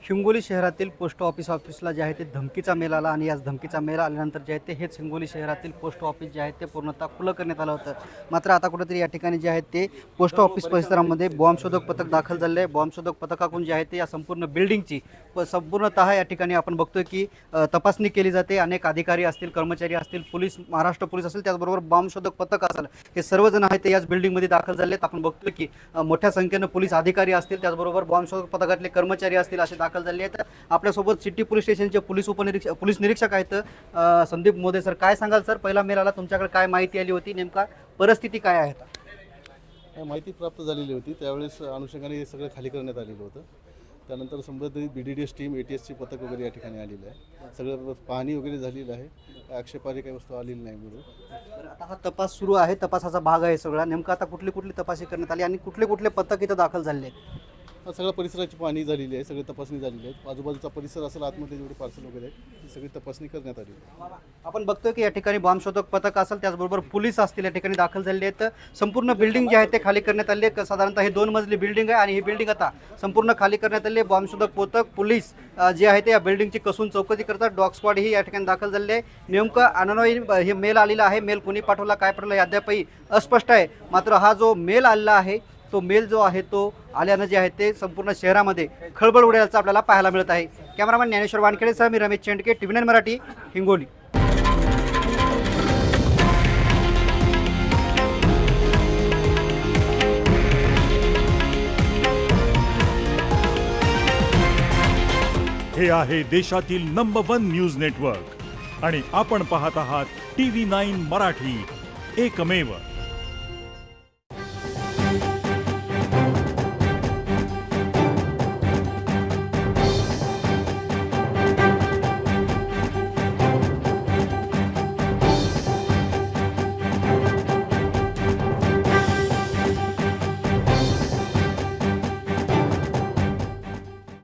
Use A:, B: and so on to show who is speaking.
A: हिंगोली शहरातील पोस्ट ऑफिसला जे आहे ते धमकीचा मेल आला आणि याच धमकीचा मेल आल्यानंतर जे आहे ते हेच हिंगोली शहरातील पोस्ट ऑफिस जे आहे ते पूर्णतः खुलं करण्यात आलं होतं. मात्र आता कुठेतरी या ठिकाणी जे आहे ते पोस्ट ऑफिस परिसरामध्ये बॉम्बशोधक पथक दाखल झाले आहे. बॉम्बशोधक पथकाकडून जे आहे ते या संपूर्ण बिल्डिंगची संपूर्णतः या ठिकाणी आपण बघतोय की तपासणी केली जाते. अनेक अधिकारी असतील, कर्मचारी असतील, पोलीस, महाराष्ट्र पोलीस असेल, त्याचबरोबर बॉम्बशोधक पथक असेल, हे सर्वजण आहेत ते याच बिल्डिंगमध्ये दाखल झाले आहेत. आपण बघतोय की मोठ्या संख्येनं पोलीस अधिकारी असतील, त्याचबरोबर बॉम्बशोधक पथकातले कर्मचारी असतील असे दाखल झाले आहेत. आपल्यासोबत सिटी पोलीस स्टेशनचे पोलीस निरीक्षक आहेत संदीप मोदे सर. काय सांगाल सर, पहिला मेल आला, तुमच्याकडे काय माहिती आली होती, नेमका परिस्थिती काय आहे?
B: माहिती प्राप्त झालेली होती, त्यावेळेस अनुषंगाने हे सगळं खाली करण्यात आलेलं होतं. त्यानंतर संबंधित BDDS टीम, ATSची पथक वगैरे या ठिकाणी आलेलं आहे. सगळं पाहणी वगैरे झालेलं आहे. आक्षेपार्ह काही वस्तू आलेली नाही म्हणून
A: आता हा तपास सुरू आहे, तपासाचा भाग आहे सगळा. नेमका आता कुठली तपासणी करण्यात आली आणि कुठले पथक इथं दाखल झाले आहेत?
B: सगळ्या परिसराची पाहणी झालेली आहे, सगळी तपासणी झालेली आहे. आजूबाजूचा परिसर असेल, आतमध्ये जेवढे पार्सल वगैरे आहेत ही सगळी तपासणी करण्यात आली आहे.
A: आपण बघतोय की या ठिकाणी बॉम्बशोधक पथक असेल, त्याचबरोबर पोलीस असतील, या ठिकाणी दाखल झालेले आहेत. संपूर्ण बिल्डिंग जी आहे ते खाली करण्यात आली आहे. साधारणतः हे 2 मजली बिल्डिंग आहे आणि ही बिल्डिंग आता संपूर्ण खाली करण्यात आली आहे. बॉम्बशोधक पथक, पोलीस जे आहे ते या बिल्डिंगची कसून चौकशी करतात. डॉग स्क्वॉड ही या ठिकाणी दाखल झालेली आहे. नेमकं अनन्वयी हे मेल आलेला आहे. मेल कोणी पाठवला, काय पाठवलं, अद्यापही अस्पष्ट आहे. मात्र हा जो मेल आलेला आहे, तो मेल जो आहे तो आल्यानं जे आहे ते संपूर्ण शहरामध्ये खळबळ उडाल्याचं आपल्याला पाहायला मिळत आहे. कॅमेरामॅन ज्ञानेश्वर वानखेडेसह मी रमेश चेंडके, TV9 मराठी, हिंगोली.
C: हे आहे देशातील नंबर 1 न्यूज नेटवर्क आणि आपण पाहत आहात TV9 मराठी, एकमेव.